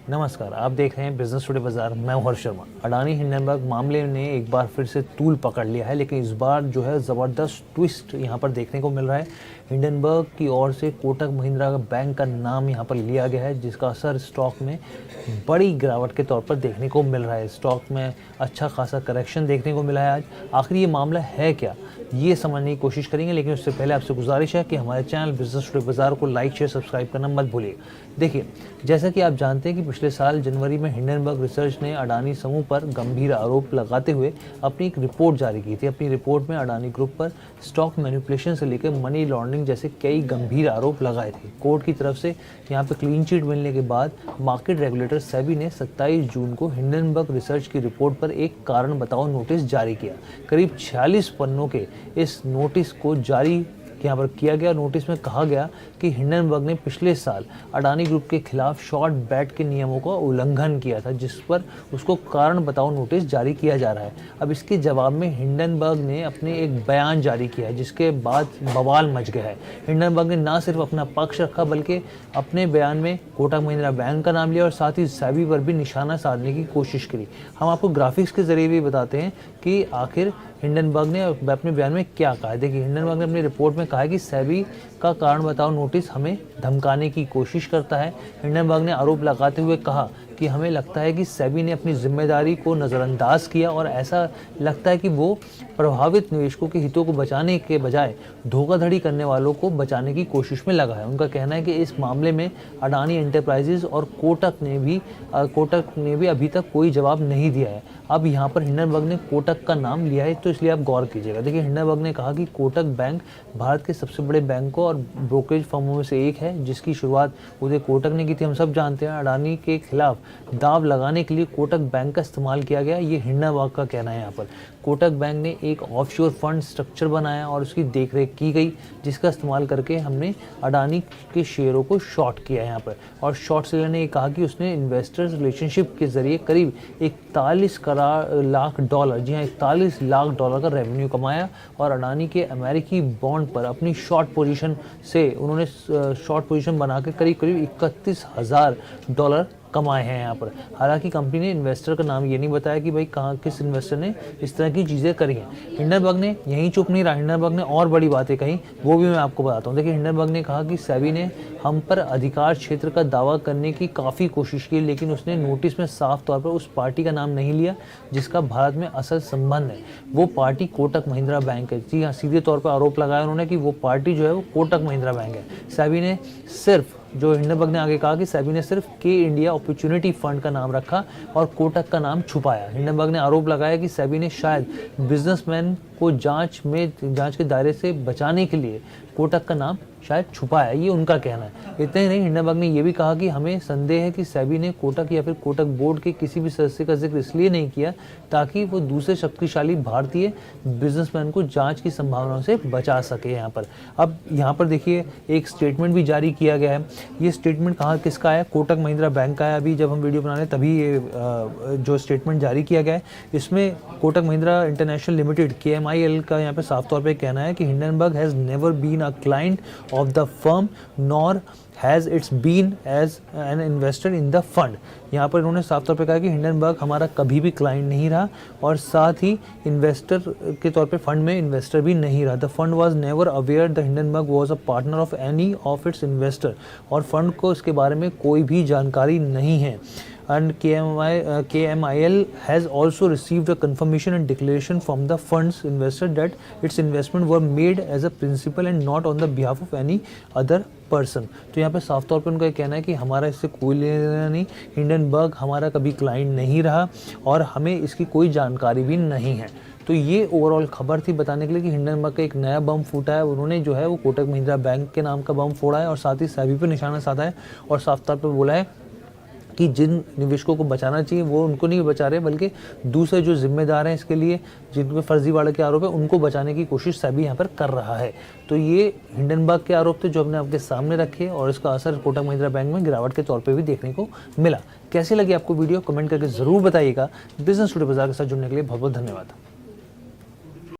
नमस्कार, आप देख रहे हैं बिजनेस टुडे बाजार। मैं हूं हर्ष शर्मा। अडानी हिंडनबर्ग मामले ने एक बार फिर से तूल पकड़ लिया है, लेकिन इस बार जो है ज़बरदस्त ट्विस्ट यहां पर देखने को मिल रहा है। हिंडनबर्ग की ओर से कोटक महिंद्रा बैंक का नाम यहां पर लिया गया है, जिसका असर स्टॉक में बड़ी गिरावट के तौर पर देखने को मिल रहा है। स्टॉक में अच्छा खासा करेक्शन देखने को मिला है आज। आखिर ये मामला है क्या, ये समझने की कोशिश करेंगे, लेकिन उससे पहले आपसे गुजारिश है कि हमारे चैनल बिजनेस टुडे बाजार को लाइक शेयर सब्सक्राइब करना मत भूलिए। देखिए, जैसा कि आप जानते हैं कि पिछले साल जनवरी में हिंडनबर्ग रिसर्च ने अडानी समूह पर गंभीर आरोप लगाते हुए अपनी एक रिपोर्ट जारी की थी। अपनी रिपोर्ट में अडानी ग्रुप पर स्टॉक मैनिपुलेशन से लेकर मनी लॉन्ड्रिंग जैसे कई गंभीर आरोप लगाए थे। कोर्ट की तरफ से यहाँ पे क्लीन चिट मिलने के बाद मार्केट रेगुलेटर सेबी ने 27 जून को हिंडनबर्ग रिसर्च की रिपोर्ट पर एक कारण बताओ नोटिस जारी किया। करीब 46 पन्नों के इस नोटिस को जारी यहाँ पर किया गया। नोटिस में कहा गया कि हिंडनबर्ग ने पिछले साल अडानी ग्रुप के खिलाफ शॉर्ट बैट के नियमों का उल्लंघन किया था, जिस पर उसको कारण बताओ नोटिस जारी किया जा रहा है। अब इसके जवाब में हिंडनबर्ग ने अपने एक बयान जारी किया है, जिसके बाद बवाल मच गया है। हिंडनबर्ग ने ना सिर्फ अपना पक्ष रखा, बल्कि अपने बयान में कोटक महिंद्रा बैंक का नाम लिया और साथ ही सेबी पर भी निशाना साधने की कोशिश करी। हम आपको ग्राफिक्स के जरिए भी बताते हैं कि आखिर हिंडनबर्ग ने अपने बयान में क्या कहा है। देखिए, हिंडनबर्ग ने अपनी रिपोर्ट में कहा है कि सेबी का कारण बताओ नोटिस हमें धमकाने की कोशिश करता है। हिंडनबर्ग ने आरोप लगाते हुए कहा कि हमें लगता है कि सेबी ने अपनी जिम्मेदारी को नज़रअंदाज किया और ऐसा लगता है कि वो प्रभावित निवेशकों के हितों को बचाने के बजाय धोखाधड़ी करने वालों को बचाने की कोशिश में लगा है। उनका कहना है कि इस मामले में अडानी एंटरप्राइजेज और कोटक ने भी अभी तक कोई जवाब नहीं दिया है। अब यहाँ पर हिंडनबर्ग ने कोटक का नाम लिया है, तो इसलिए आप गौर कीजिएगा। देखिए, हिंडनबर्ग ने कहा कि कोटक बैंक भारत के सबसे बड़े बैंकों और ब्रोकरेज फर्मों में से एक है, जिसकी शुरुआत उदय कोटक ने की थी। हम सब जानते हैं अडानी के खिलाफ दाव लगाने के लिए कोटक बैंक का इस्तेमाल किया गया, ये हिंडनबर्ग का कहना है। यहाँ पर कोटक बैंक ने एक ऑफशोर फंड स्ट्रक्चर बनाया और उसकी देखरेख की गई, जिसका इस्तेमाल करके हमने अडानी के शेयरों को शॉर्ट किया यहाँ पर। और शॉर्ट सेलर ने कहा कि उसने इन्वेस्टर्स रिलेशनशिप के जरिए करीब 41 लाख डॉलर, जी हाँ, 41 लाख डॉलर का रेवेन्यू कमाया और अडानी के अमेरिकी बॉन्ड पर अपनी शॉर्ट पोजीशन से उन्होंने शॉर्ट पोजीशन बना के करीब 31,000 डॉलर कमाए हैं यहाँ पर। हालांकि कंपनी ने इन्वेस्टर का नाम ये नहीं बताया कि भाई कहाँ किस इन्वेस्टर ने इस तरह की चीज़ें करी हैं। हिंडनबर्ग ने यहीं चुप नहीं रहा, हिंडनबर्ग ने और बड़ी बातें कही, वो भी मैं आपको बताता हूँ। देखिए, हिंडनबर्ग ने कहा कि सेबी ने हम पर अधिकार क्षेत्र का दावा करने की काफ़ी कोशिश की, लेकिन उसने नोटिस में साफ तौर पर उस पार्टी का नाम नहीं लिया जिसका भारत में असल संबंध है। वो पार्टी कोटक महिंद्रा बैंक है। जी हाँ, सीधे तौर पर आरोप लगाया उन्होंने कि वो पार्टी जो है वो कोटक महिंद्रा बैंक है। सेबी ने सिर्फ, जो हिंडनबर्ग ने आगे कहा कि सेबी ने सिर्फ के इंडिया अपॉर्चुनिटी फंड का नाम रखा और कोटक का नाम छुपाया। हिंडनबर्ग ने आरोप लगाया कि सेबी ने शायद बिजनेसमैन को जांच के दायरे से बचाने के लिए कोटक का नाम शायद छुपाया, ये उनका कहना है। इतना ही नहीं, हिंडनबर्ग ने यह भी कहा कि हमें संदेह है कि सेबी ने कोटक या फिर कोटक बोर्ड के किसी भी सदस्य का जिक्र इसलिए नहीं किया ताकि वो दूसरे शक्तिशाली भारतीय बिजनेसमैन को जांच की संभावनाओं से बचा सके यहाँ पर। अब यहाँ पर देखिए, एक स्टेटमेंट भी जारी किया गया है। ये स्टेटमेंट कहाँ किसका है? कोटक महिंद्रा बैंक का है। अभी जब हम वीडियो बना रहे हैं तभी ये जो स्टेटमेंट जारी किया गया है, इसमें Kotak Mahindra international limited KMIL का यहाँ पे साफ तौर पे कहना है कि Hindenburg has never been a client of the firm nor has it's been as an investor in the fund। यहाँ पर इन्होंने साफ तौर पे कहा कि हिंडनबर्ग हमारा कभी भी क्लाइंट नहीं रहा और साथ ही इन्वेस्टर के तौर पे फंड में इन्वेस्टर भी नहीं रहा। The fund was never aware the Hindenburg was a partner of any of its investor, और फंड को इसके बारे में कोई भी जानकारी नहीं है। And KMIL has also received a confirmation and declaration from the fund's investor that its investment were made as a principal and not on the behalf of any other person। तो यहाँ पे साफ तौर पे उनका कहना है कि हमारा इससे कोई लेना नहीं, हिंडनबर्ग हमारा कभी क्लाइंट नहीं रहा और हमें इसकी कोई जानकारी भी नहीं है। तो ये ओवरऑल खबर थी बताने के लिए कि हिंडनबर्ग का एक नया बम फूटा है। उन्होंने जो है वो कोटक महिंद्रा बैंक के नाम का बम फोड़ा है और साथ ही सेबी पे निशाना साधा है और साफ तौर पर बोला है कि जिन निवेशकों को बचाना चाहिए वो उनको नहीं बचा रहे, बल्कि दूसरे जो जिम्मेदार हैं इसके लिए, जिन पे फर्जीवाड़े के आरोप है, उनको बचाने की कोशिश सेबी यहाँ पर कर रहा है। तो ये हिंडनबर्ग के आरोप थे जो हमने आपके सामने रखे और इसका असर कोटक महिंद्रा बैंक में गिरावट के तौर पर भी देखने को मिला। कैसी लगी आपको वीडियो, कमेंट करके ज़रूर बताइएगा। बिजनेस टुडे बाजार के साथ जुड़ने के लिए बहुत बहुत धन्यवाद।